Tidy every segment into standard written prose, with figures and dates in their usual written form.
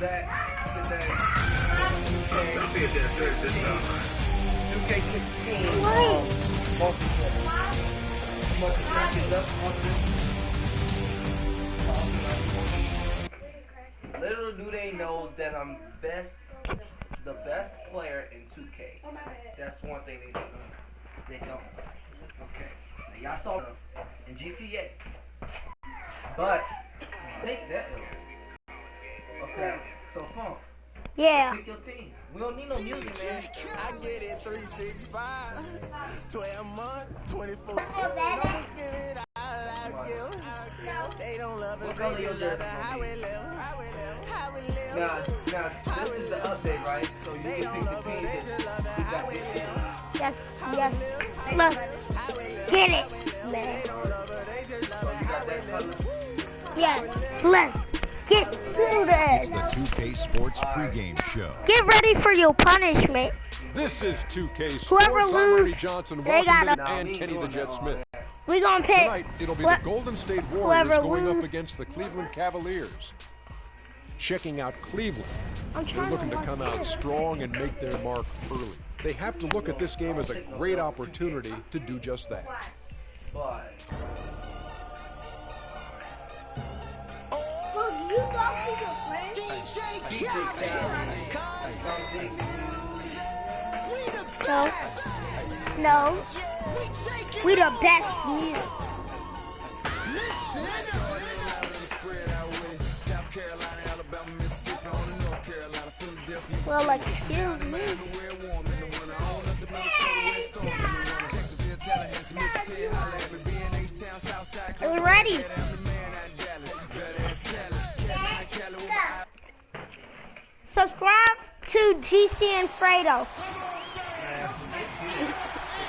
that today. 2K16. Little do they know that I'm the best player in 2K. That's one thing they don't know. They don't. Okay. Now y'all saw them in GTA. But think that is. Okay. So Funk. Yeah. Pick your team. We don't need no music, man. I get it 365, 12 months, 24. Give it all I give. They don't love it, they just love it. How we live, how we live, how we live. Now, this is the update, right? So you can pick the team that we got. Yes. Let's get it, man. Yes. Let's get through It's that. the 2K Sports pregame show. Get ready for your punishment. This is 2K Sports. Whoever I'm loses, Ernie Johnson, they Washington, gotta- and Kenny the Jet Smith. We gonna pick. Tonight, it'll be the Golden State Warriors whoever going up lose- against the Cleveland Cavaliers. Checking out Cleveland. I'm They're trying looking to watch come out this. strong and make their mark early. They have to look at this game as a great opportunity to do just that. But You talk to your friends? No. We the best music. Well, like, excuse me. Are we ready? Subscribe to GC and Fredo.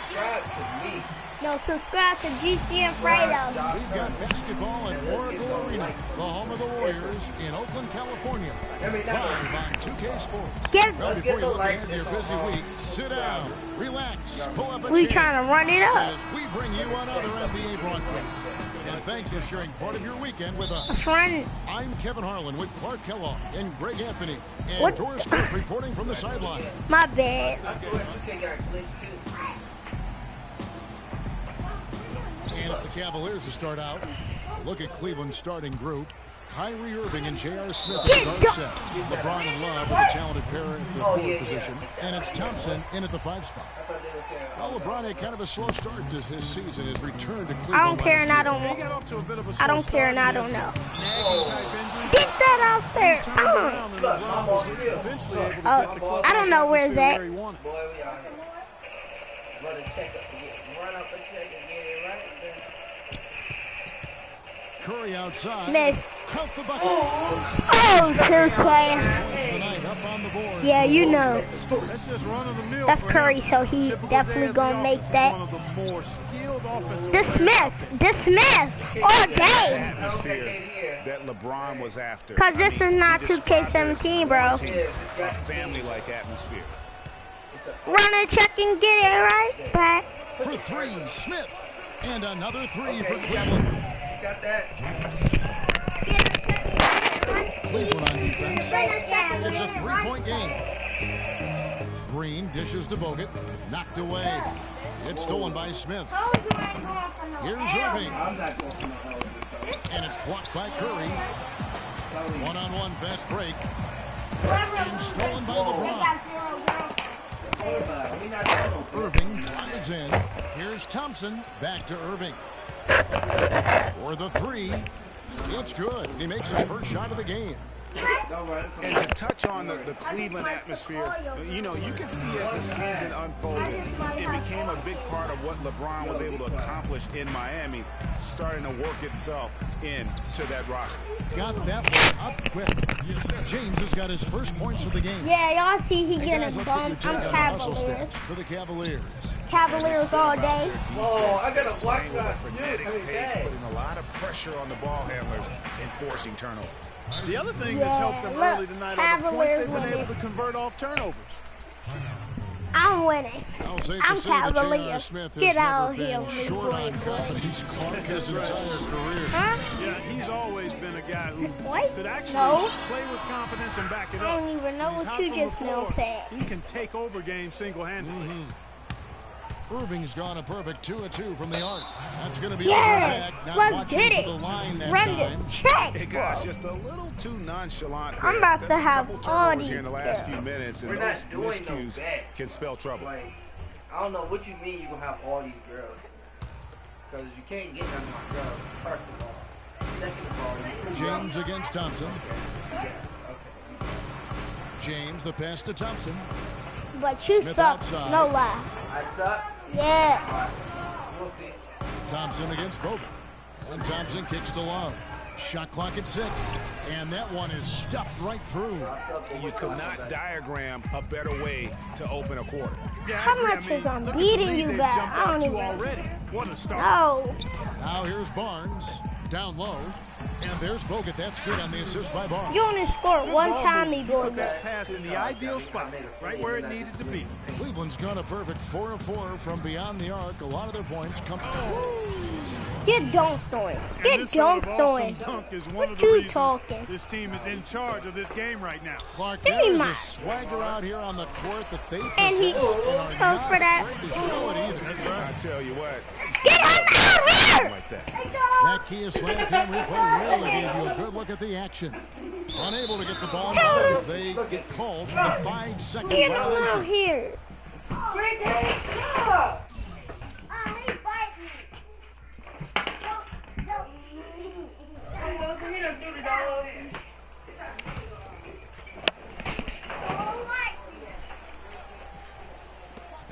subscribe to me. No, subscribe to GC and Fredo. We've got basketball at Oracle Arena, the home of the Warriors in Oakland, California. Live on 2K Sports. Well, before you look ahead to your busy week, sit down, relax, pull up a We chair trying to run it up. as we bring you another NBA broadcast. And thanks for sharing part of your weekend with us. Let's run. I'm Kevin Harlan with Clark Kellogg and Greg Anthony. And What? Doris Burke reporting from the sideline. My bad. I swear 2K got glitched too. And it's the Cavaliers to start out. Look at Cleveland's starting group. Kyrie Irving and J.R. Smith at the guard set. LeBron and Love with a talented pair at the forward position. And it's Thompson in at the 5 spot. Well, LeBron had kind of a slow start to his season. His return to Cleveland. I don't care and I don't know. I don't care and I don't know. Get that out there. I don't know where's that. Boy, we out here. Run a check up and run up a check and get it right there. Curry outside. Missed. Count the bucket. Oh, 2K. Points tonight up on the board. Yeah, you know. That's just run of the mill. That's Curry, so he definitely gonna make that. One of the more skilled offensive. Dismiss all day. Atmosphere that LeBron was after. Cause this is not 2K17, bro. A family-like atmosphere. Run a check and get it right back. For 3, Smith. And another 3 for Cleveland. Got that. Cleveland on defense. It's a 3-point game. Green dishes to Bogut. Knocked away. It's stolen by Smith. Here's Irving. And it's blocked by Curry. One-on-one fast break. And stolen by LeBron. Irving drives in. Here's Thompson. Back to Irving. For the 3. It's good. He makes his first shot of the game. And to touch on the Cleveland atmosphere, you know, you can see as the season unfolded, it became a big part of what LeBron was able to accomplish in Miami, starting to work itself into that roster. Got that one up quick. James has got his first points of the game. Yeah, y'all see he Hey getting guys, let's get your bumped. take I'm on the hustle Cavaliers. stats for the Cavaliers. Cavaliers all day. Oh, I gotta watch Playing with a that. frenetic pace, putting a lot of pressure on the ball handlers and forcing turnovers. The other thing that's helped them Yeah, early tonight are the points Cavaliers they've been will able be- to convert off turnovers. I'm winning. I'll say I'm to say that J.R. Cavalier. Smith has Get out never of here, been Miss short on Boy. confidence. Clark his entire career. Huh? Yeah, he's always been a guy who What? could actually No. play with confidence and back it I up. don't even know He's what hot you from the just now floor. said. He can take over games single-handedly. Irving's gone a perfect 2 of 2 from the arc. That's going to be Yes, a good bag. Not let's watching get for it. the line that Run time. this check, It bro. got just a little too nonchalant. I'm there. about That's to a have couple all turnovers these here in the last girls. few minutes, and We're those not doing no miscues bad. can spell trouble. Like, I don't know what you mean you're going to have all these girls. Because you can't get none of my girls, first of all. Second of all, you're too young. James against Thompson. Yeah, okay. James, the pass to Thompson. But you Smith suck. outside. No lie. I suck. Yeah. We'll see. Thompson against Bogut. And Thompson kicks to Love. Shot clock at 6. And that one is stuffed right through. You could not diagram a better way to open a quarter. Yeah, How I agree. much I mean, is I'm look at the beating lead you they've back? jumped I out don't to even- already. What a start. No. Now here's Barnes. Down low. And there's Bogut. That's good on the assist by Barnes. You only scored Good one ball time, movement. me boy. Put that pass in the ideal spot, right where it needed to be. Cleveland's gone a perfect 4 of 4 from beyond the arc. A lot of their points come. Get dunked on. And Get this sort of dunked awesome on. dunk is one What of the you reasons talking? this team is in charge of this game right now. Clark, Give there me is mine. a swagger out here on the court that they possess And he and are goes not for that. afraid to show it either. That's right. I tell you what, Get him out here! like that. That Kia Slam Cam replay really gave you a good look at the action. Unable to get the ball in bounds, they get called for the 5-second Get him out violation. here.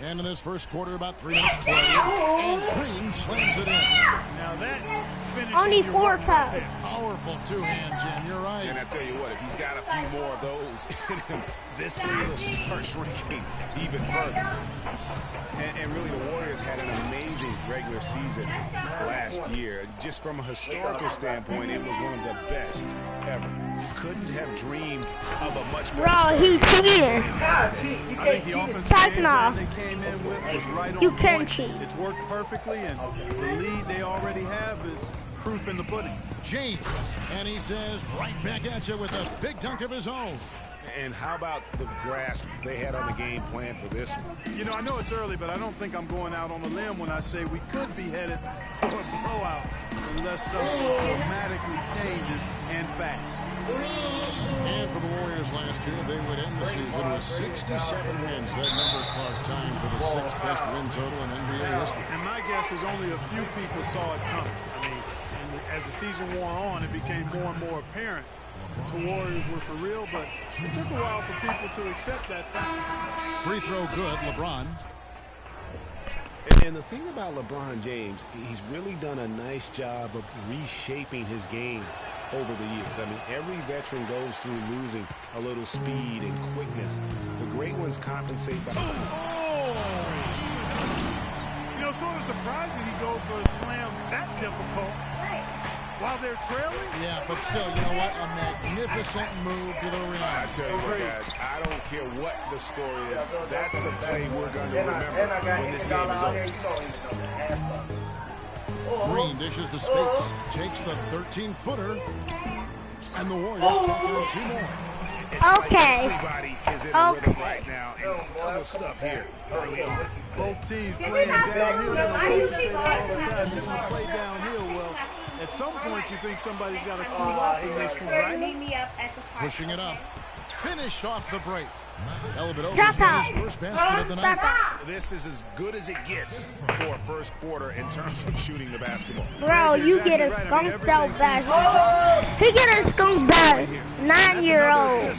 And in this first quarter, about 3 minutes to play, and Green slams it in. Now that's finishing Only your 4 work right fouls. there. Powerful two-hand jam, you're And right. I tell you what, if he's got a few more of those in him, this lead will start shrinking even further. And really, the Warriors had an amazing regular season last year. Just from a historical standpoint, it was one of the best ever. You couldn't have dreamed of a much better Bro, start. he cheating. God, cheat. You I can't think the cheat. offensive Takin game off. plan they came in with was right on You can point. cheat. It's worked perfectly, and the lead they already have is proof in the pudding. James, and he says right back at you with a big dunk of his own. And how about the grasp they had on the game plan for this one? You know, I know it's early, but I don't think I'm going out on a limb when I say we could be headed for a blowout unless something dramatically changes and fast. And for the Warriors last year, they would end the season with 67 wins. That number, Clark, timed for the 6th best win total in NBA history. And my guess is only a few people saw it coming. I mean, as the season wore on, it became more and more apparent that the Warriors were for real, but it took a while for people to accept that fact. Free throw good, LeBron. And the thing about LeBron James, he's really done a nice job of reshaping his game over the years. I mean, every veteran goes through losing a little speed and quickness. The great ones compensate by... You know, sort of surprising he goes for a slam that difficult while they're trailing. Yeah, but still, you know what? A magnificent move to the rim. I tell you what, guys, I don't care what the score is. That's the play we're going to remember when this game is over. Green dishes to Spates. Takes the 13-footer. And the Warriors take their 2 more. Okay. Everybody is in a rhythm right now, and other stuff here early on. Both teams playing downhill. You know, coaches say that all the time. You want to play downhill. Well, at some point you think somebody's got to cool off in this one, right? Pushing it up. Finished off the break. Elvin Drop got out. his first basket of the night. This is as good as it gets for a first quarter in terms of shooting the basketball. Bro, you get a skunked out back. He get a skunked back. 9-year-old.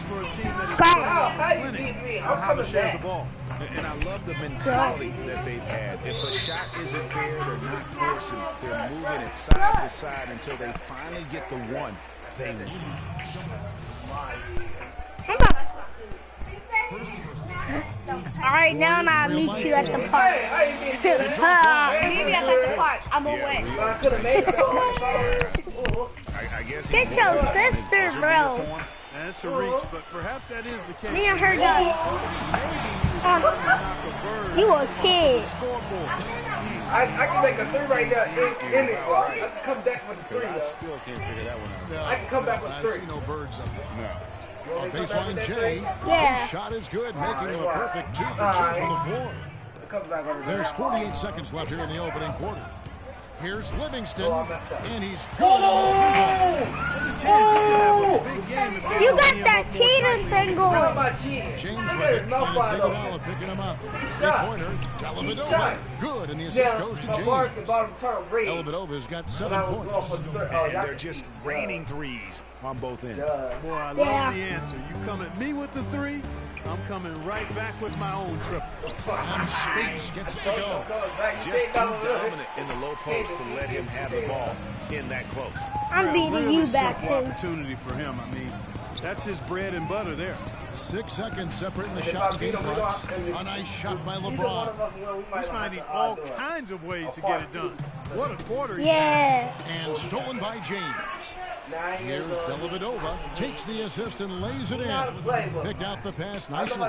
How you beat me? I'm How to coming share the back. ball. And I love the mentality that they've had. If a shot isn't there, they're not forcing it. They're moving it side to side until they finally get the one they want. Alright, now I'll meet you at the park. Maybe at the park. I'm away. I could have made it. I guess Get your sister, bro. Yeah, it's a reach, but perhaps that is the case. Me and her done. You a kid. I can make a 3 right now in it. I can come back with a 3. I still can't figure that one out. No, I can come back with 3. I see no birds up there. No. On baseline Jay. Yeah. His shot is good, making him a perfect 2 for 2 from the floor. There's 48 seconds left here in the opening quarter. Here's Livingston, and he's good on the 3-ball. You got that cheating thing going. James with it, and Iguodala picking him up. Three-pointer, Dellavedova, good, and the assist goes to James. Dellavedova's got 7 points. And they're just raining threes on both ends. Boy, I love the answer. You come at me with the 3, I'm coming right back with my own triple. And Spates gets it to go. Just too dominant in the low post to let him have the ball in that close. I'm beating really you back simple too. Opportunity for him. I mean, that's his bread and butter there. 6 seconds separating the shot and game clocks. A nice shot by LeBron. He's finding all kinds of ways to get it done. What a quarter! Yeah. And stolen by James. Here's Dellavedova, takes the assist and lays it in. Picked out the pass nicely.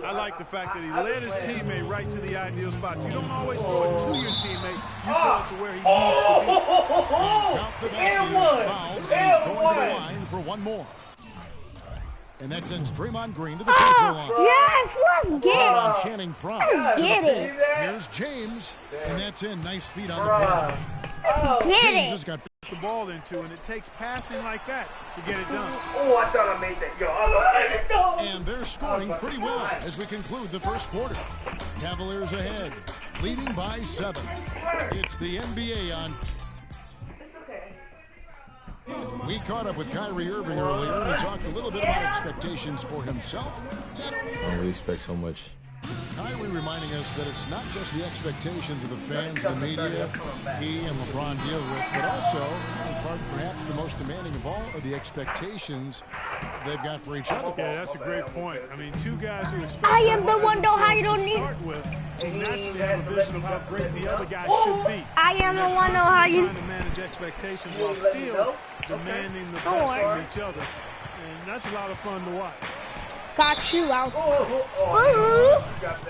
I like the fact that he led his teammate right to the ideal spot. You don't always throw it to your teammate. You throw it to where he needs to be. Count the basket is fouled, and he's going to the line for one more. And that sends Draymond Green to the free throw line. Yes, let's get On it. Channing Front. Get it. Here's James, and that's in. Nice feet on the play. Get James it. has got The ball into, and it takes passing like that to get it done. Oh, I thought I made that. And they're scoring pretty well as we conclude the first quarter. Cavaliers ahead, leading by 7. It's the NBA on. We caught up with Kyrie Irving earlier, and he talked a little bit about expectations for himself. We expect so much. Kyrie reminding us that it's not just the expectations of the fans, the media, he and LeBron deal with, but also, in part, perhaps the most demanding of all, are the expectations they've got for each other. Yeah, that's a great point. I mean, two guys who expect I so am much the one of though, how themselves you don't to need. start with, who naturally have a vision of how great the other guy should be. I am the one though, how you. Trying to manage expectations while still demanding the best from each other, and that's a lot of fun to watch. Got you out.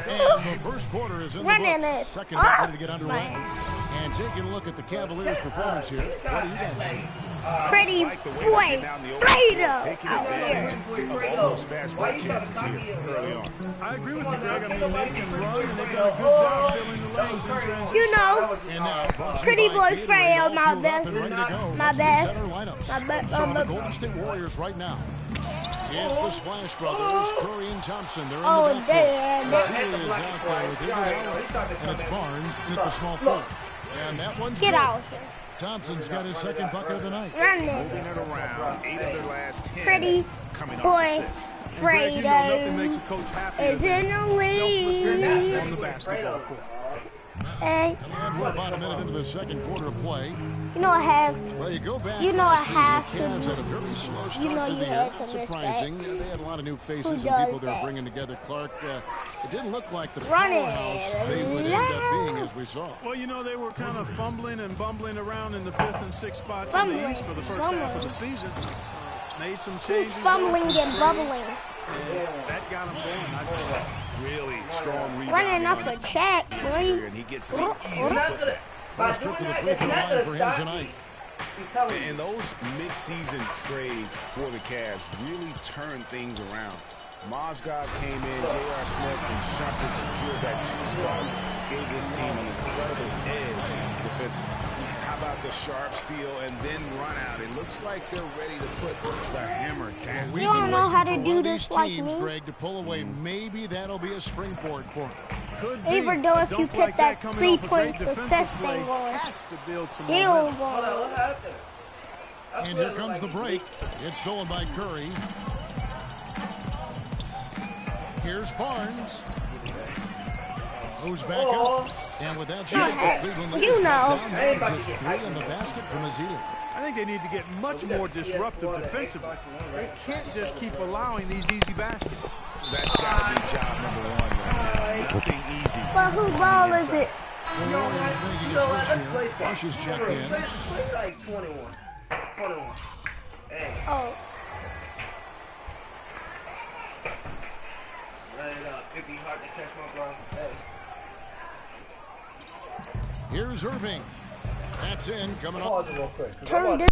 And the first quarter is in the Running books. it. Second ready to get underway. And taking a look at the Cavaliers' performance here, what do you guys see? Pretty boy, Fredo out here. Of all those fast break chances here early on. I agree with you, Greg. I mean, they can run, and they've done a good job filling the lanes in transition. You know, And now, brought to you Pretty by boy Gatorade, Fredo, all my fueled up best. and ready to go. My Let's best. reset our lineups. My best. So the Golden State Warriors right now. It's the Splash Brothers, Curry and Thompson. They're in Oh, the backcourt. damn. Celia is out there with Iguodala, and it's Barnes in at the small forward. And that one's Get good. out. Thompson's got his second bucket of the night. Run Moving it. it around, 8 of their last 10 Pretty coming off boy assists. And Greg, you know nothing makes a Fredo coach happy is in the selflessness on the lead. basketball court. Hey, And we're about a minute into the second quarter of play. you know I have. Well, you go back You know last I season, have the to. Cavs had a very slow start You know to you the year. had to Not miss surprising. They had a lot of new faces Who and does people they were that? bringing together. Clark, it didn't look like the Run it. powerhouse they would end up being, as we saw. Well, you know, they were kind of fumbling and bumbling around in the 5th and 6th spots in the East for the first half of the season. Made some changes. Fumbling and bubbling. That got them going, I think. Really strong rebound. Running up a check, boy. And he gets the easy First trip to the free throw line for him tonight. And those mid-season trades for the Cavs really turned things around. Mozgov came in, J.R. Smith and Shumpert secured that 2 spot, gave this team an incredible edge defensively. How about the sharp steal and then run out? It looks like they're ready to put the hammer down. We've You don't been know how waiting to for one do of these this like teams, me. Greg, to pull away. Maybe that'll be a springboard for them. Could be. Even though if But you don't put like that coming off a great 3-point defensive success play. thing going. Has to build some Still momentum. going. What happened? And here comes the break. It's stolen by Curry. Here's Barnes. Moves back up. And with that shot, Cleveland leads You know. down now just 3 in the basket from Azili. I think they need to get much more disruptive defensively. They can't just keep allowing these easy baskets. That's got to be job number 1 right now. Nothing easy. But whose ball is it? The Warriors making a switch here. Rush is checked in. Play like 21. 21. Hey. Oh. Let it up. It'd be hard to catch my bro. Hey. Here's Irving. That's in. Coming up. Pause it real quick. Turn this.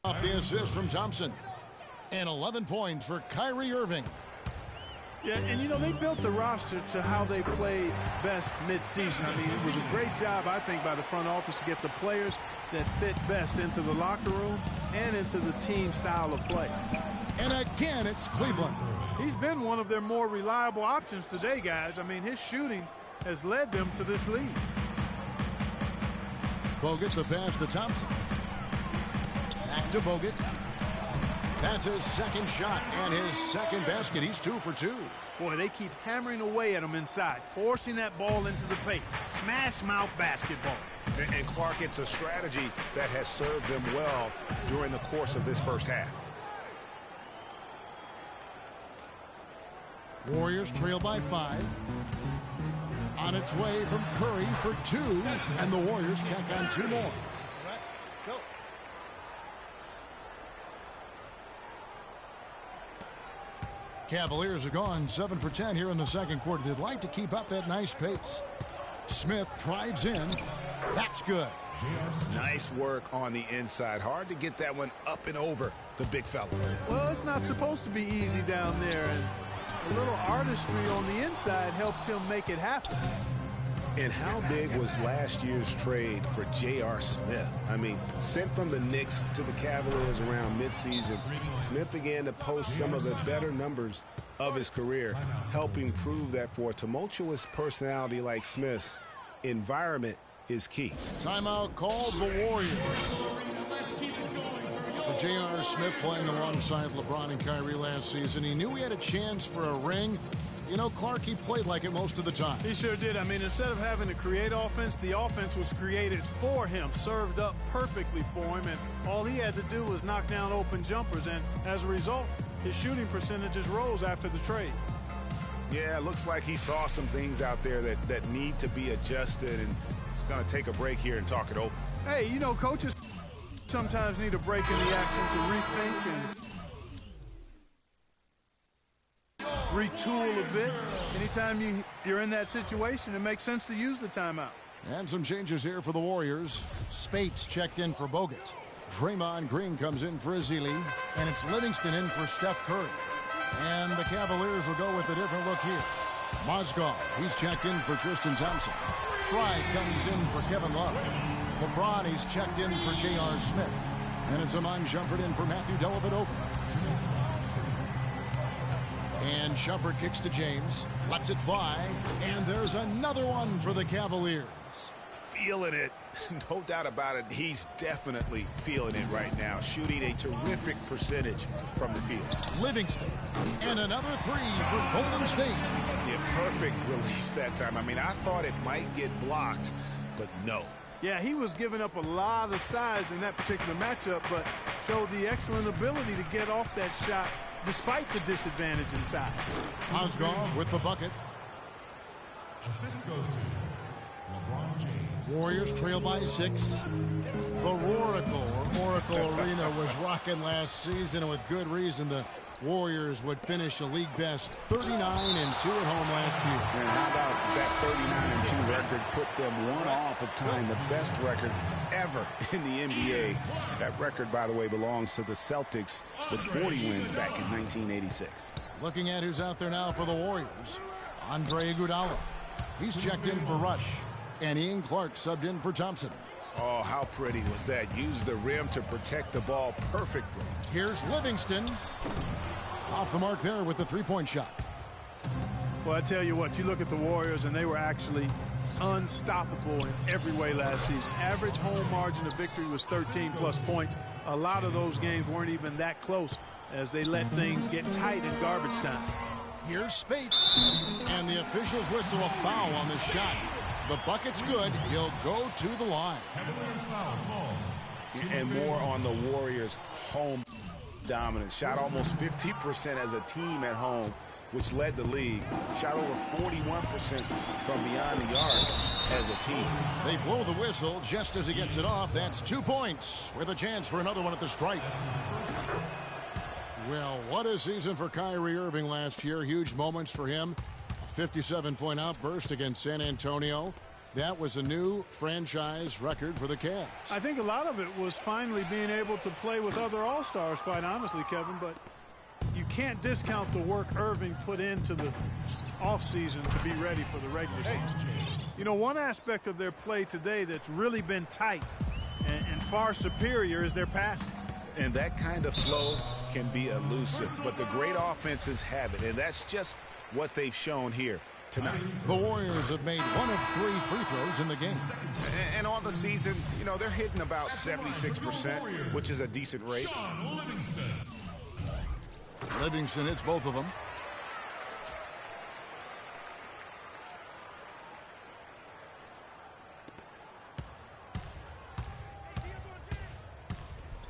Off the assist from Thompson. And 11 points for Kyrie Irving. Yeah, and you know, they built the roster to how they played best mid-season. I mean, it was a great job, I think, by the front office to get the players that fit best into the locker room and into the team style of play. And again, it's Cleveland. He's been one of their more reliable options today, guys. I mean, his shooting has led them to this lead. Bogut the pass to Thompson. Back to Bogut. That's his second shot and his second basket. He's 2 for 2. Boy, they keep hammering away at him inside, forcing that ball into the paint. Smash mouth basketball. And Clark, it's a strategy that has served them well during the course of this first half. Warriors trail by 5. On its way from Curry for 2, and the Warriors tack on 2 more. Cavaliers are gone 7 for 10 here in the second quarter. They'd like to keep up that nice pace. Smith drives in. That's good. Nice work on the inside. Hard to get that one up and over the big fella. Well, it's not supposed to be easy down there, and a little artistry on the inside helped him make it happen. And how big was last year's trade for J.R. Smith? I mean, sent from the Knicks to the Cavaliers around midseason, Smith began to post some of the better numbers of his career, helping prove that for a tumultuous personality like Smith's, environment is key. Timeout called the Warriors. For J.R. Smith playing alongside LeBron and Kyrie last season, he knew he had a chance for a ring. You know, Clark, he played like it most of the time. He sure did. I mean, instead of having to create offense, the offense was created for him, served up perfectly for him, and all he had to do was knock down open jumpers, and as a result, his shooting percentages rose after the trade. Yeah, it looks like he saw some things out there that need to be adjusted, and it's going to take a break here and talk it over. Hey, you know, coaches sometimes need a break in the action to rethink and retool a bit. Anytime you're in that situation, it makes sense to use the timeout. And some changes here for the Warriors. Spates checked in for Bogut. Draymond Green comes in for Ezeli. And it's Livingston in for Steph Curry. And the Cavaliers will go with a different look here. Mozgov, he's checked in for Tristan Thompson. Fry comes in for Kevin Love. LeBron, he's checked in for J.R. Smith. And it's Iman Shumpert in for Matthew Dellavedova. And Shumpert kicks to James, lets it fly, and there's another one for the Cavaliers. Feeling it. No doubt about it. He's definitely feeling it right now, shooting a terrific percentage from the field. Livingston, and another 3 for Golden State. Yeah, perfect release that time. I mean, I thought it might get blocked, but no. Yeah, he was giving up a lot of size in that particular matchup, but showed the excellent ability to get off that shot despite the disadvantage inside. Mozgov with the bucket. Assist goes to LeBron James. Warriors trail by 6. The Oracle Arena was rocking last season, and with good reason. The Warriors would finish a league best 39-2 at home last year. And how about that 39-2 record put them one off of tying the best record ever in the NBA. That record, by the way, belongs to the Celtics with 40 wins back in 1986. Looking at who's out there now for the Warriors. Andre Iguodala. He's checked in for Rush. And Ian Clark subbed in for Thompson. Oh, how pretty was that? Used the rim to protect the ball perfectly. Here's Livingston. Off the mark there with the three-point shot. Well, I tell you what, you look at the Warriors, and they were actually unstoppable in every way last season. Average home margin of victory was 13-plus points. A lot of those games weren't even that close as they let things get tight in garbage time. Here's Spates. And the officials whistle a foul on the shot. The bucket's good. He'll go to the line. And more on the Warriors' home dominance. Shot almost 50% as a team at home, which led the league. Shot over 41% from beyond the arc as a team. They blow the whistle just as he gets it off. That's 2 points with a chance for another one at the stripe. Well, what a season for Kyrie Irving last year. Huge moments for him. A 57-point outburst against San Antonio. That was a new franchise record for the Cavs. I think a lot of it was finally being able to play with other All-Stars, quite honestly, Kevin. But you can't discount the work Irving put into the offseason to be ready for the regular season. You know, one aspect of their play today that's really been tight and far superior is their passing. And that kind of flow can be elusive, but the great offenses have it, and that's just what they've shown here tonight. The Warriors have made 1 of 3 free throws in the game. And on the season, you know, they're hitting about 76%, which is a decent rate. Livingston hits both of them.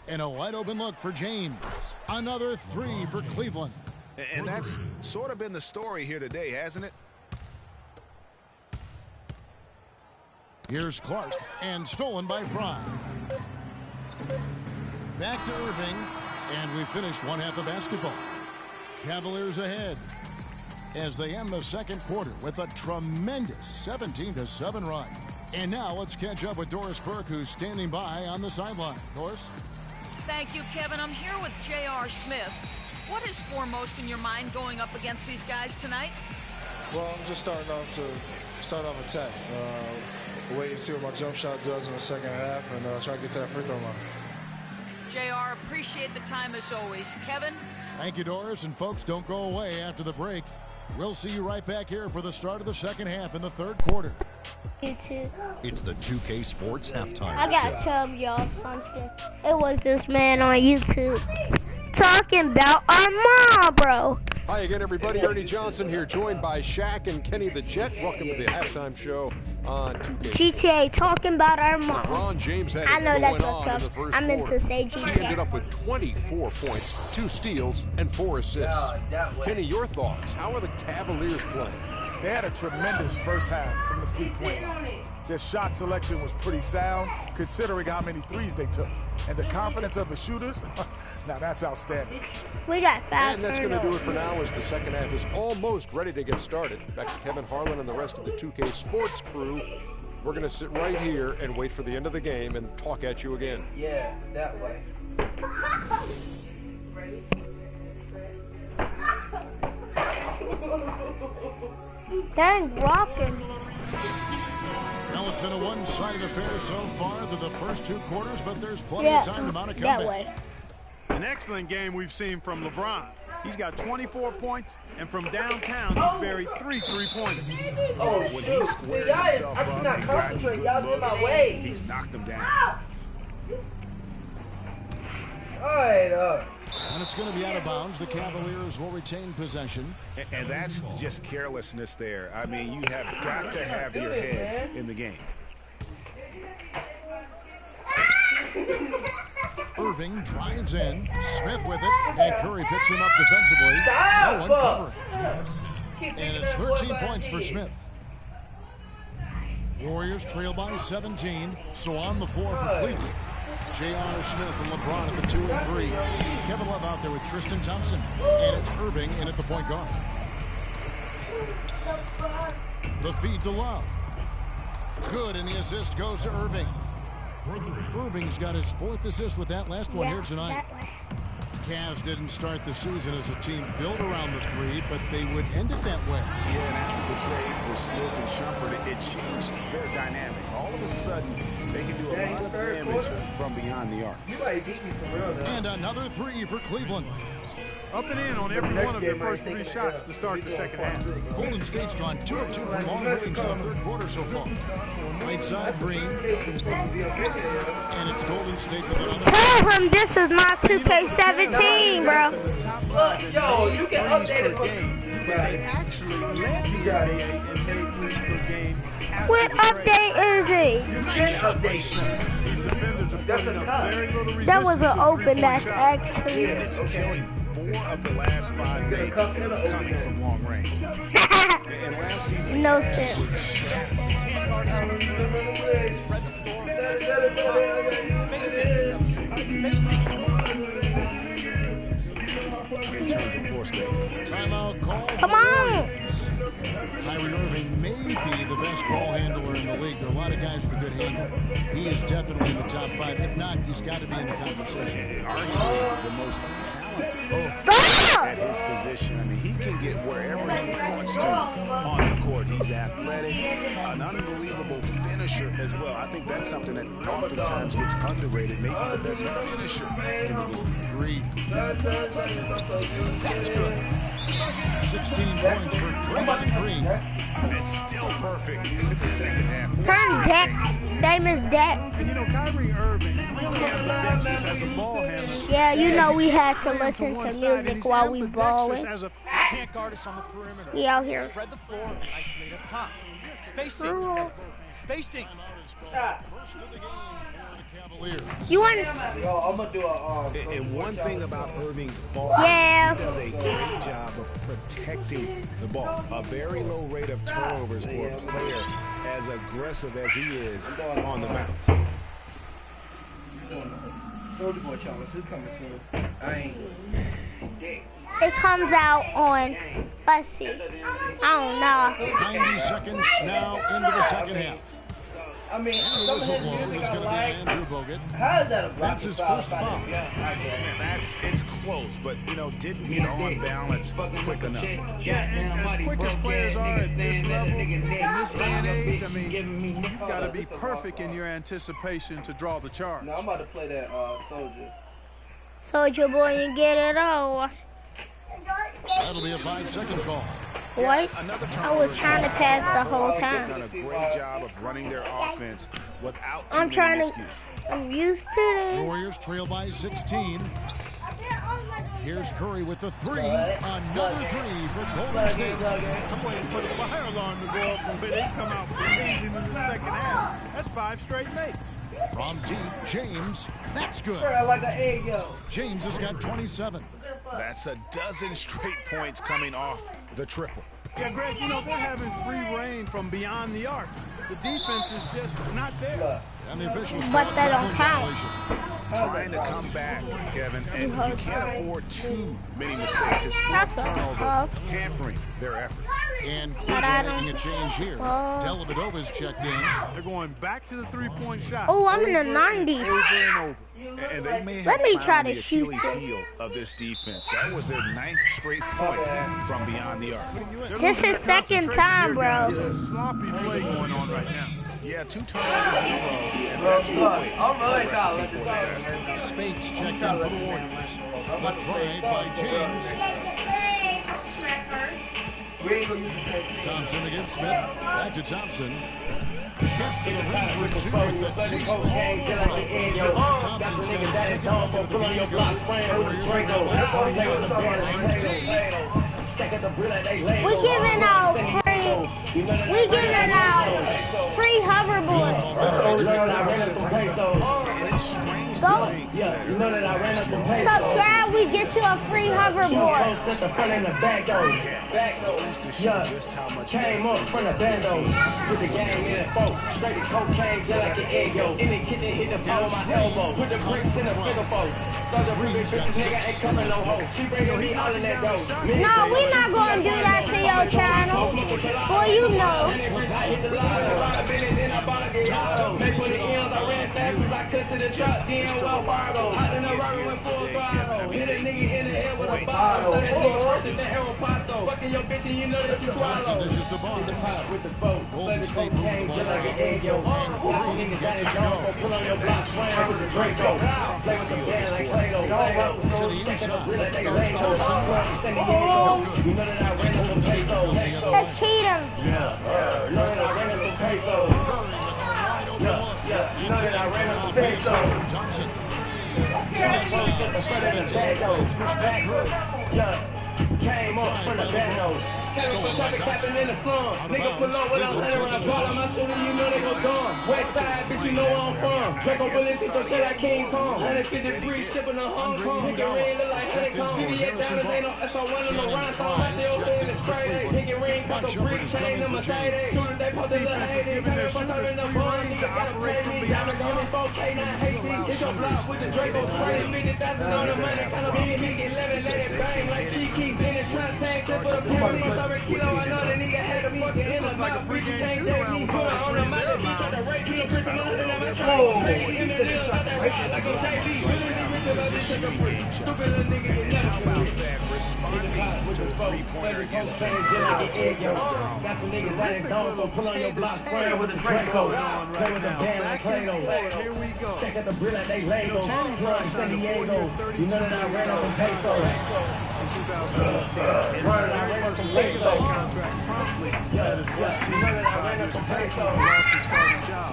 And a wide open look for James. Another 3 for Cleveland. And that's sort of been the story here today, hasn't it? Here's Clark, and stolen by Fry. Back to Irving, and we finish one half of basketball. Cavaliers ahead as they end the second quarter with a tremendous 17-7 run. And now let's catch up with Doris Burke, who's standing by on the sideline. Doris? Thank you, Kevin. I'm here with J.R. Smith. What is foremost in your mind going up against these guys tonight? Well, I'm just starting off attack. Wait and see what my jump shot does in the second half, and try to get to that free throw line. J.R., appreciate the time as always. Kevin? Thank you, Doris. And folks, don't go away after the break. We'll see you right back here for the start of the second half in the third quarter. YouTube. It's the 2K Sports Halftime I gotta tell y'all something. It was this man on YouTube talking about our mom, bro. Hi again, everybody. Ernie Johnson here, joined by Shaq and Kenny the Jet. Welcome to the halftime show on 2K. GTA talking about our mom. LeBron James had I know it that's going on in the first I meant quarter. to say He ended GTA. up with 24 points, 2 steals, and 4 assists. Kenny, your thoughts? How are the Cavaliers playing? They had a tremendous first half from the three-point line. Their shot selection was pretty sound, considering how many threes they took. And the confidence of the shooters, now that's outstanding. We got 5 And that's going to do it for now as the second half is almost ready to get started. Back to Kevin Harlan and the rest of the 2K Sports crew. We're going to sit right here and wait for the end of the game and talk at you again. Yeah, that way. Dang, rocking. Now it's been a one-sided affair so far through the first 2 quarters, but there's plenty of time to mount a comeback. That way. An excellent game we've seen from LeBron. He's got 24 points, and from downtown, he's buried 3 three-pointers. Oh, When shoot. he squared Y'all is, himself I up, cannot he got concentrate. good Y'all in my looks. way. He's knocked him down. All right, And it's going to be out of bounds. The Cavaliers will retain possession. And that's just carelessness there. I mean, you have got to have your head in the game. Irving drives in. Smith with it. And Curry picks him up defensively. No one covering. And it's 13 points for Smith. Warriors trail by 17. So on the floor for Cleveland. J.R. Smith and LeBron at the 2 and 3. Kevin Love out there with Tristan Thompson. And it's Irving in at the point guard. The feed to Love. Good, and the assist goes to Irving. Irving's got his 4th assist with that last one here tonight. Cavs didn't start the season as a team built around the 3, but they would end it that way. Yeah, and after the trade for Smith and Shumpert, it changed their dynamic. All of a sudden, they can do a lot of damage from behind the arc. You might beat me for real, though. And another 3 for Cleveland. Up and in on every one of their first 3 shots to start the second half. Golden State's gone 2 of 2 from long range in the 3rd quarter so far. Right side, Green. And it's Golden State with another. Tell him this is not 2K17, bro. Yo, you can update it. They actually led the NBA and made 3s per game. What update is it? These defenders are putting up very little resistance. That was an open match, actually. And it's killing 4 of the last 5 makes coming from long range. And last season, No sense. in terms of floor space. Timeout call. Come on. Kyrie Irving may be the best ball handler in the league. There are a lot of guys with a good handle. He is definitely in the top 5. If not, he's got to be in the conversation. Arguably the most talented at his position. I mean, he can get wherever he wants to on the court. He's athletic, an unbelievable finisher as well. I think that's something that oftentimes gets underrated. Maybe the best finisher in the league. Agreed. That's good. 16 points for Draymond Green. And still perfect in the second half. Turn Dex. Name is Dex. And you know, Kyrie Irving really ambidextrous as a ball handler. Yeah, you know we had to listen to music while we balling. Can't guard us on the perimeter. We out here. Spread the floor, isolate up top. Spacing. Spacing. First of the game for the Cavaliers. You want? Yo, I'm gonna do a And one thing about Irving's ball, Yeah. he does a great job of protecting the ball. A very low rate of turnovers for a player as aggressive as he is on the bounce. Soldier Boy challenge. It's coming soon. I ain't. It comes out on, let's see, I don't know. 90 seconds now into the second half. I mean, And the whistle blows. It's going to be Andrew Bogut. How is that a block? That's his first foul. And it's close, but didn't get on balance quick enough. As quick as players are at this level, in this day and age, I mean, you've got to be perfect in your anticipation to draw the charge. No, I'm about to play that Soldier. Soldier Boy, you get it all. That'll be a 5-second call. What? I was trying to pass the whole They've done time. a great job of running their offense without I'm trying to. miscues. I'm used to The this. Warriors trail by 16. Here's Curry with the 3. Another 3 for Golden State. I'm waiting for the fire alarm to go off the way they come out blazing in the second half. That's 5 straight makes. From deep, James. That's good. I like an egg, yo. James has got 27. That's a dozen straight points coming off the triple. Yeah, Greg, they're having free reign from beyond the arc. The defense is just not there. And the officials But they don't count. Trying to come back, Kevin, and you can't afford too many mistakes. His That's fourth a turnover tough. hampering their effort. And Cleveland making a change here. Dellavedova's checked in. They're going back to the three-point shot. Oh, I'm in the over 90s. and over. And they may have Let me found try the to shoot Achilles this. heel of this defense. That was their 9th straight point from beyond the arc. This is second time, bro. There's a sloppy play going on right now. Yeah, 2 turnovers in a row, and that's what waits I'm really the trying recipe to for let disaster. Spates checked in for the Warriors. The drive by James. Thompson against Smith. Back to Thompson. Gets to the rim for 2 with the deep ball. Thompson's got his second bucket of the game to go. Warriors trail by 21. We giving out free hoverboard. And it's strange Yeah, you know that I ran up the pace. Subscribe, we get you a free hoverboard. Set the front and the back door. Yeah, came up from the bando. Put the gang in the boat. Straight to cocaine just like an egg yolk. In the kitchen, hit the phone with my elbow. Put the bricks in the figure fold. So the big bitch nigga ain't coming no hoe. She bringing me all in that dough. No, we not gonna do that to your channel. Boy, you know. Make 20 M's, I ran fast as I cut to the truck. Then well Fargo. Hot in the rubber with full throttle. Hit a nigga in the head with a bottle. That nigga worse than the Aeropasto. Fucking your bitch and you know that she swallow. This is the ball. With the boat. Golden State came just like an egg yolk. Niggas that is gone. Pull on your block, swing with the Draco. Play with the band like Play-Doh. To the inside. There's Thompson. You know that I ran up the pesos. Let's cheat him. Yeah. You know that I ran up the pesos. Yeah. You know that I ran up the pesos. Thompson. Yeah. Came up from the bando. Came from traffic clapping in the sun. Nigga pull up with a letter and a ball on my shoulder, you know they go gone. West side, bitch, you know where I'm from. Draco bullets hit your shit like King Kong. 153 shipping to Hong Kong. Nigga ring look like honeycomb. $58 ain't no SO1 in the rhyme, so I'm out there over in the straight A. Nigga ring got some brick chain in Mercedes. Soon as they post a little hate, coming from serving the bun. Nigga gotta pay me. Diamond gon' be 4K, not HD. It's your block with the Draco spray. 50,000 on the money, kinda big, big 11, let it bang like cheeky. Been in trap tank, tip for the penalty. Over kilo, I know the nigga had the fucking in my mouth. Freaky can't take me. Put on the money, he tried to rape me. Chris, I'm out in my trap. Crazy in the middle, got that ride like a JV. Really be rich about this shit, free. Stupid little nigga, you never free. Responding to the three-pointer against the Got some niggas that ain't zone, so pull on your block, square with a Draco. Play with the band like Play-Doh. Here we go. Stack at the brick like they Lego. Run San Diego. You know that I ran up in peso. In 2010, Run, I ran up in peso. contract promptly. You know that I ran up in peso. Lost his starting job.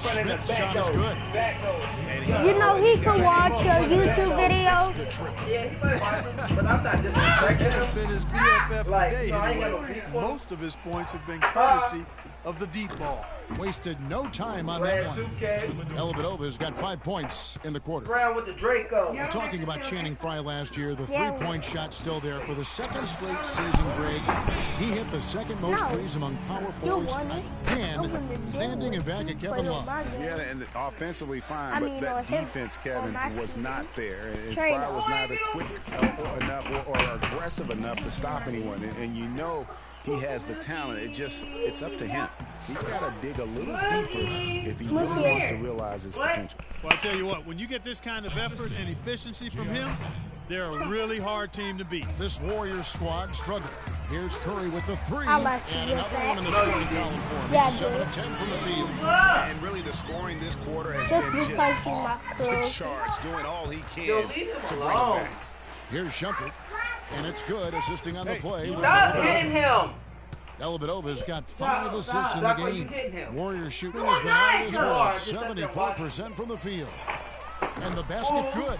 Smith's shot is good. You know he can watch your YouTube videos. Yeah, he might watch them, but I'm not disrespecting That has him. been his BFF Like, today. no, I ain't got no Anyway, beef for him. most of his points have been courtesy of the deep ball. Wasted no time on that Ran one. 2K. Dellavedova's got 5 points in the quarter. Ran with the Draco. We're talking about Channing Frye last year. The three-point shot still there for the second straight season, Greg. He hit the second most threes among power forwards again, standing in back of Kevin Love. Yeah, and offensively fine, but that defense, Kevin, was not there. And Frye was neither quick enough or aggressive enough to stop anyone. And you know he has the talent. It's up to him. He's got to dig a little deeper if he really wants to realize his potential. Well, I tell you what, when you get this kind of effort and efficiency from him, they're a really hard team to beat. This Warriors squad struggling. Here's Curry with the three, I like to and get another that. one in the scoring column for him. Yeah, He's 7 of 10 from the field. And really the scoring this quarter has Just been because just he's my off the cool. charts, doing all he can Yo, leave him to bring it alone. back. Here's Shumpert, and it's good, assisting on the play. Stop hitting him. Dellavedova's got 5 assists in the Stop, you hitting game. him. Warriors shooting has been out of this world. Just sit there, watch. 74% from the field. And the basket good.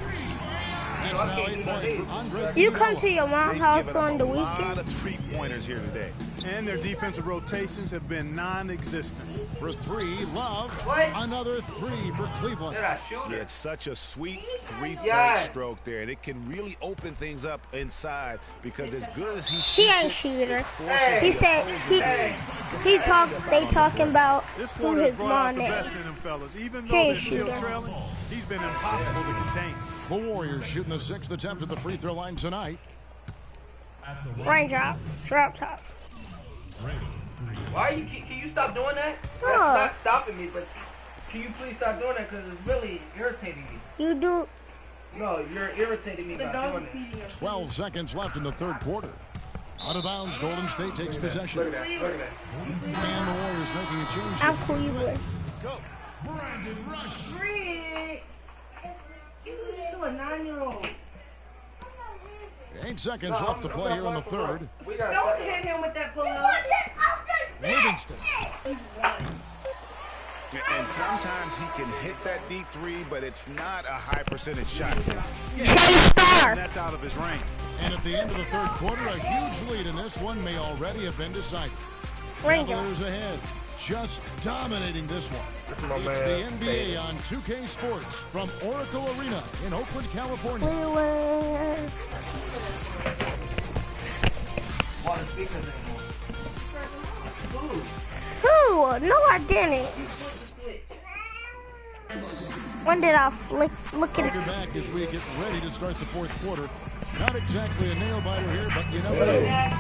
That's now 8 points for Andre. You come to your mom's house Given on up the a lot weekend? of three-pointers here today. And their defensive rotations have been non-existent. For 3, Love. What? Another 3 for Cleveland. Did I shoot Yeah, it? it's such a sweet three-point Yes. stroke there, and it can really open things up inside because as good as he shoots She ain't it, shooter. it forces He the said opposing he talked. They talking about This who quarter has his brought out mom the is. best in them fellas. Even He though ain't they're still shooter. trailing, he's been impossible to contain. The Warriors shooting the 6th attempt at the free throw line tonight. Raindrop, drop top. Why can you stop doing that? That's Oh. not stopping me, but can you please stop doing that? Because it's really irritating me. You do. No, you're irritating me by doing it. 12 seconds left in the third quarter. Out of bounds, Golden State takes possession. Look at that. Look at that. And the Warriors making a change. I'm Cleveland. To a 9-year-old. 8 seconds left to play here in the third. We got Don't hit him with that pull-up. Livingston. And sometimes he can hit that deep three, but it's not a high percentage shot for him. And that's out of his range. And at the end of the third quarter, a huge lead in this one may already have been decided. Raindrop. Cavaliers ahead. just dominating this one. It's the NBA on 2K Sports from Oracle Arena in Oakland, California. Who? No, I didn't. When did I look at it? Welcome back as we get ready to start the fourth quarter. Not exactly a nail biter here, but you never know.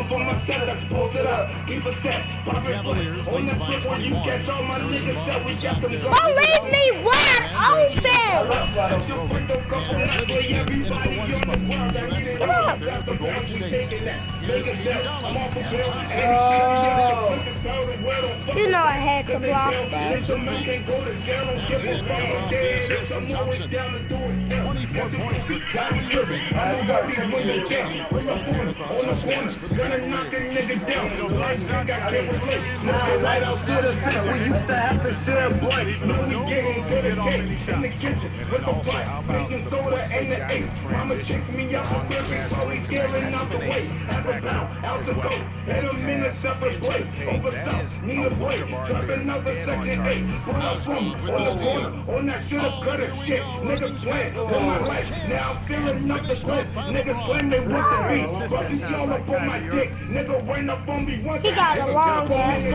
For my set that's posted up, keep a set. Cavaliers on lead that by slip when you 21. catch all my niggas set, we got some Don't leave me wide open. That's broken. And Livingston into the one spot. So that's the goal out there for Golden State. Here's Iguodala, and Thompson sends it down. You know I had to block that. That's it. Cover off this here from Thompson. 24 points for Kyrie Irving. Maintaining quick look here at the hustle stance for the Cavaliers. Right out to the fence, we used to have to share blood. Now we getting to the cake in the kitchen with the pot, baking soda and the ace. Mama checks me out for Christmas, so we getting out the way. Half a pound, out the goat, and I'm in a separate place. Over south, need a break, dropping out the section 8. Pull up from on the corner, on that shoulda coulda shit. Niggas playing in my life, now I'm feeling up the clip. Niggas playing they want the beat, but you all up on my dick. Nigga ran up on me once. He got a long ass head.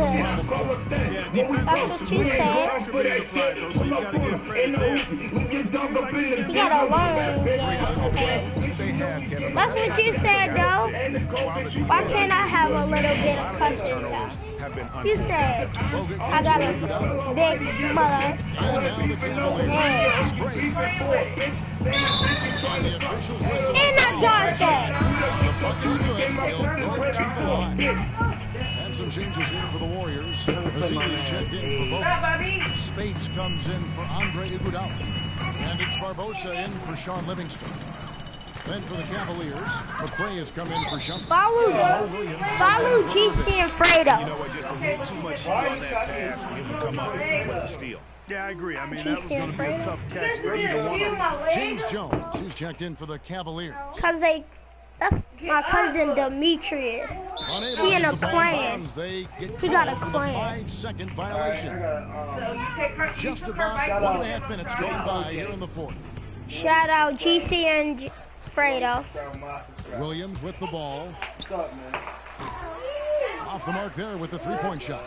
When we That's what you said. for that shit, pull up on him in the hoop. Move your dog up in the He got a long ass head. That's what you said, though. Why can't I have a little bit of custard? You said I got a big mother. And I got that. The bucket's good. He'll go to the line. And some changes here for the Warriors. Vasili's checked in for both. Spates comes in for Andre Iguodala. And it's Barbosa in for Sean Livingston. Then for the Cavaliers, McRae has come in for Shump. Follow GC and Fredo. You know what, just a little too much heat on that pass for him to come up with the steal. Yeah, I agree. I mean, that was going to be a tough catch for either one of them. James Jones, who's checked in for the Cavaliers. Because that's my cousin Demetrius. Unable He to in get a the ball clan. inbounds, they get He got a called for the clan. 5-second violation. Just about 1.5 minutes going by here in the fourth. Shout out GC and Fredo. Williams with the ball. Off the mark there with the three-point shot.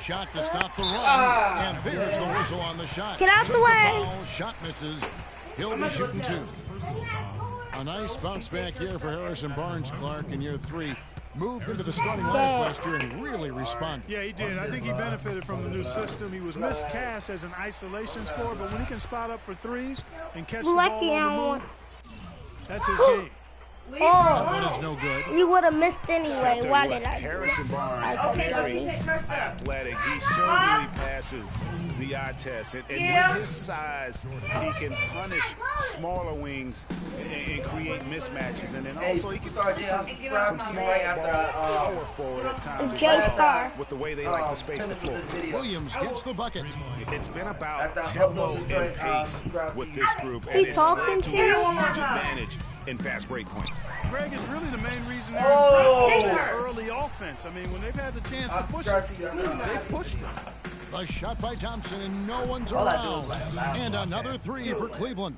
Shot to stop the run. And there's the whistle on the shot. Get out the way. Foul, shot misses. He'll be shooting two. A nice bounce back here for Harrison Barnes, Clark, in year 3. Moved into the starting lineup last year and really responded. Yeah, he did. I think he benefited from the new system. He was miscast as an isolation scorer, but when he can spot up for threes and catch the ball on the move, that's his game. That one is no good. You would have missed anyway. Why did I do Harrison that? Barnes, very athletic. He certainly passes the eye test. And with his size, he can punish smaller wings and create mismatches. And then also he can put some small ball power forward at times J-Star. with the way they like to space the floor. Williams gets the bucket. It's been about tempo and pace with this group. And He it's talking led to to a you? huge advantage in fast break points. Greg, is really the main reason they're in front of early offense. I mean, when they've had the chance to push it, they've pushed it. A shot by Thompson, and no one's around. And another three for Cleveland.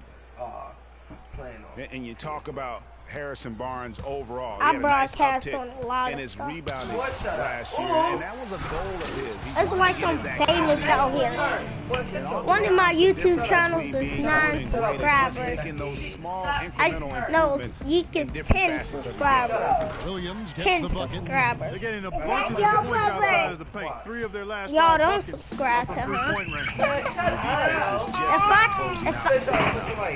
And you talk about Harrison Barnes overall. I He had a nice broadcast uptick on a lot in of his stuff. rebounding last year, and that was a goal of his. He It's wanted like to get I'm his famous activity out going. here. And One of my oftentimes, the YouTube difference channels between is being 9 good and great is just subscribers. making those small No, incremental improvements Yeek in is different 10 facets of the game. subscribers. Williams gets 10 the bucket. subscribers. They're getting a bunch of their points outside of the paint. 3 of their last Y'all 5 don't buckets subscribe are to from her. three-point range. The defense is just If closing out.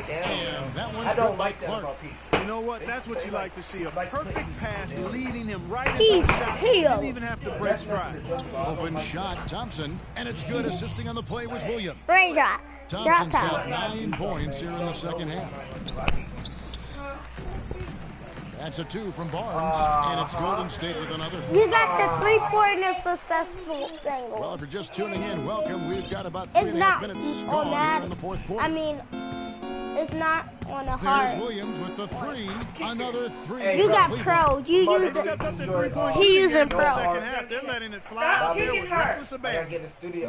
And that one's good by Clark. You know what? That's what you like to see. A perfect pass leading him right into He's the shot. He healed. didn't even have to break stride. Open shot, Thompson. And it's good. Assisting on the play was Williams. Raindrop. Drop Thompson's got top. 9 points here in the second half. That's a 2 from Barnes, and it's Golden State with another. You got the 3-pointer successful thing. Well, if you're just tuning in, welcome. We've got about It's 3.5 not minutes gone here in the fourth quarter. I mean, it's not on the There's hard. Williams with the three. Another three. You got pros. You use it. He using pro. Second half, they're letting it fly out there with reckless abandon.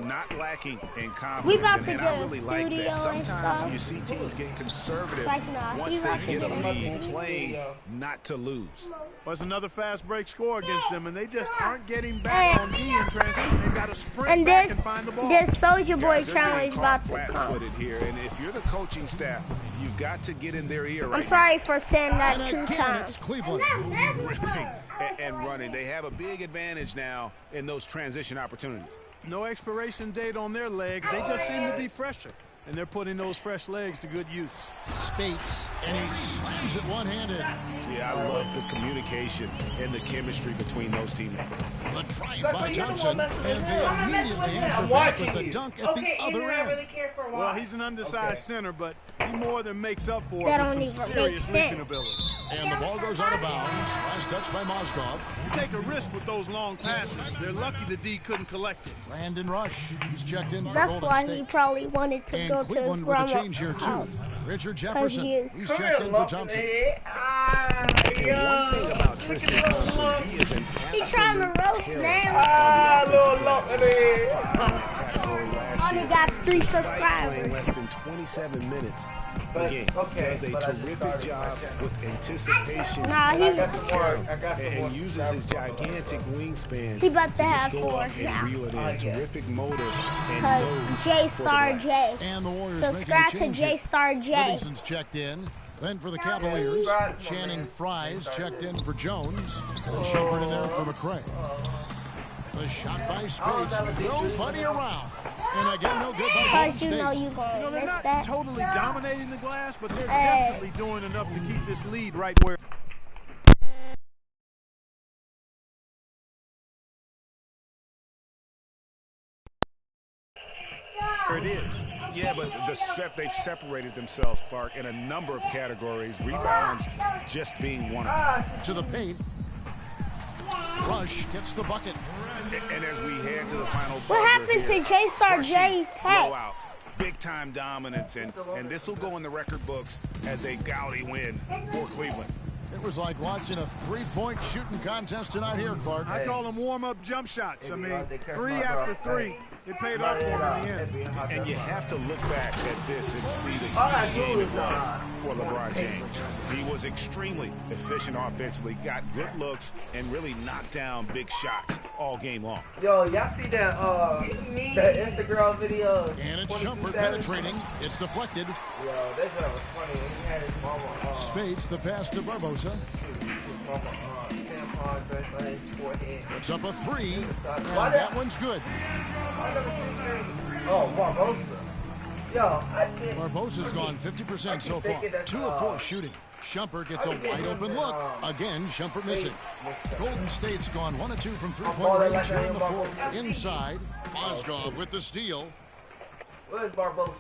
Not lacking in confidence. We about to and get I a really like studio that. and Sometimes stuff. you see teams get conservative Like, nah, once he they about to get a get a lead, studio. playing not to lose. Was another fast break score against them, and they just aren't getting back on D in transition. They've got to sprint back and find the ball. This Soldier Boy Guys, they're challenge getting about caught to come. flat-footed here, and if you're the coaching staff, you've got to get in their ear right I'm sorry for saying that And 2 again, times. it's Cleveland. now. Ripping and running. They have a big advantage now in those transition opportunities. No expiration date on their legs. They just seem to be fresher, and they're putting those fresh legs to good use. Spates, and he slams it one-handed. Yeah, I love the communication and the chemistry between those teammates. The try by Johnson, and they immediately answer back with the dunk at the other end. Well, he's an undersized center, but he more than makes up for That it don't with some even make serious leaping sense. ability. And the ball goes out of bounds. Last touch by Mozgov. You take a risk with those long passes. They're lucky the D couldn't collect it. Brandon Rush, he's checked in for That's Golden why State. he probably wanted to And go to his Cleveland with a grandma's change here, too. house. Richard Jefferson, he's checked in for Thompson. And one thing about Tristan Thompson, he is an He trying to roast terror now. category last Only year. got 3 Despite subscribers. playing less than 27 minutes a game, does a terrific job with anticipation. Nah, and uses his gigantic wingspan He about to just have go 4 up and now. reel it in. Terrific motor and Cause nose J for the Star glass. J. And the Warriors Subscribe making to a change J here. Star J. Livingston's checked in. Then for the Cavaliers, Channing Fries checked in for Jones. And Shumpert in there for McCray. The shot by Spades. Nobody around. And again, no good by Golden Cause you know State. you gonna They're miss not that. totally dominating the glass, but they're Hey. definitely doing enough to keep this lead right where it is. Yeah, but they've separated themselves, Clark, in a number of categories. Rebounds just being one of them. To the paint. Rush gets the bucket. And as we head to the final What buzzer happened here, to J Star J crushing Tech? blowout, big-time dominance, and this will go in the record books as a gaudy win for Cleveland. It was like watching a three-point shooting contest tonight here, Clark. I call them warm-up jump shots. I mean, 3 after 3. It paid off for them in the end. And you have to look back at this and see the huge game it was for LeBron James. He was extremely efficient offensively, got good looks, and really knocked down big shots all game long. Yo, y'all see that Instagram video? And it's Shumpert penetrating. It's deflected. Yo, this one was funny. He had his mama. Spades the pass to Barbosa. Puts up a 3. And that one's good. Oh, Barbosa. Yo, I did. Barbosa's gone 50% so far. 2 of 4 shooting. Shumpert gets a wide open look. Again, Shumpert missing. Golden State's gone 1 of 2 from 3-point range here in the 4th. Inside, Mozgov with the steal. Where's Barbosa?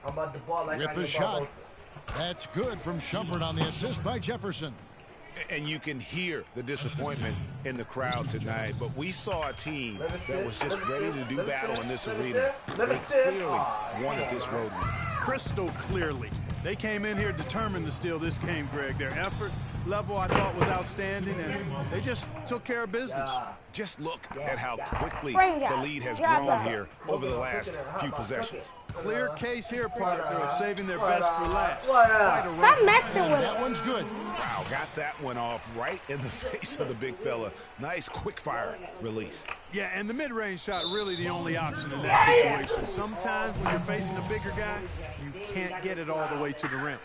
I'm about to ball like With I the know shot. Barbosa. That's good from Shumpert on the assist by Jefferson. And you can hear the disappointment in the crowd tonight. But we saw a team that was just ready to do battle in this arena. They clearly wanted this road win. Crystal clearly. They came in here determined to steal this game, Greg. Their effort level, I thought, was outstanding, and they just took care of business. Just look at how quickly the lead has grown here over the last few possessions. Clear case here, partner, of saving their best for last. Stop messing with That it. one's good. Wow, got that one off right in the face of the big fella. Nice quick fire release. Yeah, and the mid-range shot really the only option in that situation. Sometimes when you're facing a bigger guy, you can't get it all the way to the rim.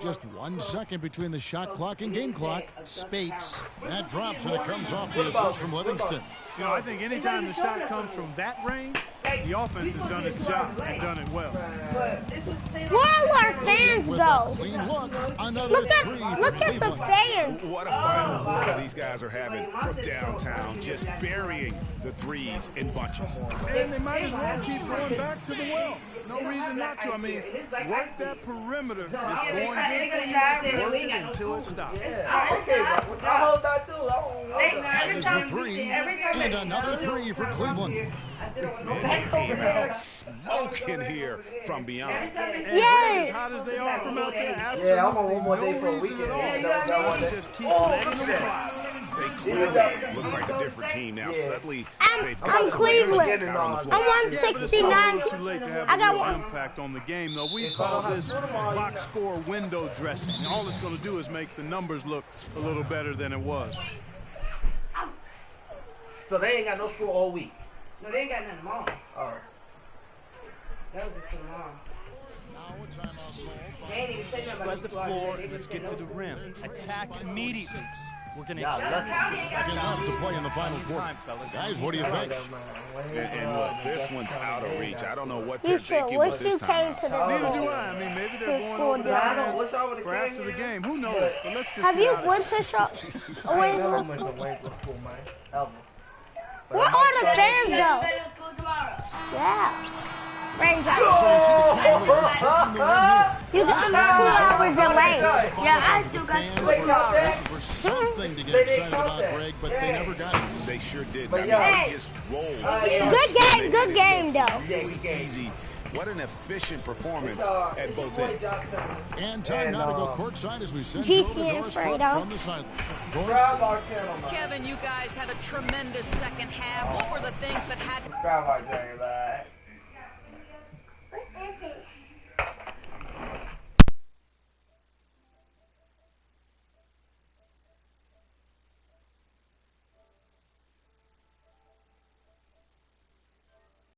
Just 1 second between the shot clock and game clock. Spates. That drops and it comes off the assist from Livingston. You know, I think anytime the shot comes from that range, the offense has done its job and done it well. Where all our fans With a go? clean look, another Look 3 at for the Cleveland. fans. What a final quarter these guys are having from downtown, just burying the threes in bunches. And they might as well keep going back to the well. No reason not to. I mean, work that perimeter. It's going good for you. Work it until it stops. Okay, bro. I hold that too. I That is the three, and another three for Cleveland. Man, they came out smoking here from beyond. Yes. As hot as they are from out there, absolutely I'm on one more day for a no reason weekend. at all. Just keep letting them fly. They clearly look like a different team now. Suddenly, they've got I'm some Cleveland. leadership out on the floor. I'm Yeah, but it's 169. probably too late to have I a got real one. impact on the game, though. We call this box score window dressing. All it's going to do is make the numbers look a little better than it was. So they ain't got no score all week. No, they ain't got nothing tomorrow. All right. That was just tomorrow. Spread the floor and let's get to the rim. Attack immediately. We're going to extend this game. Enough to play in the final quarter. Guys, what do you think? And look, this one's out of reach. I don't know what You they're should thinking wish with you this came time. to the Neither do I. I mean, maybe they're going over their heads for after the game. Who knows? But let's just Have get you out of went here. to shop? I ain't never went to Waynesville School, man. Ever. Where are the fans though? Yeah. Raindrops. You got 2 hours delay. Yeah, I still got 2 hours. For something to get excited about, Greg, but they never got it. They sure did. I mean, they just rolled. Good game though. Really easy. What an efficient performance at both ends. And time now to go courtside as we send you over to Doris Burke from the sideline. Kevin, you guys had a tremendous second half. What were the things that had... Subscribe our journey, man.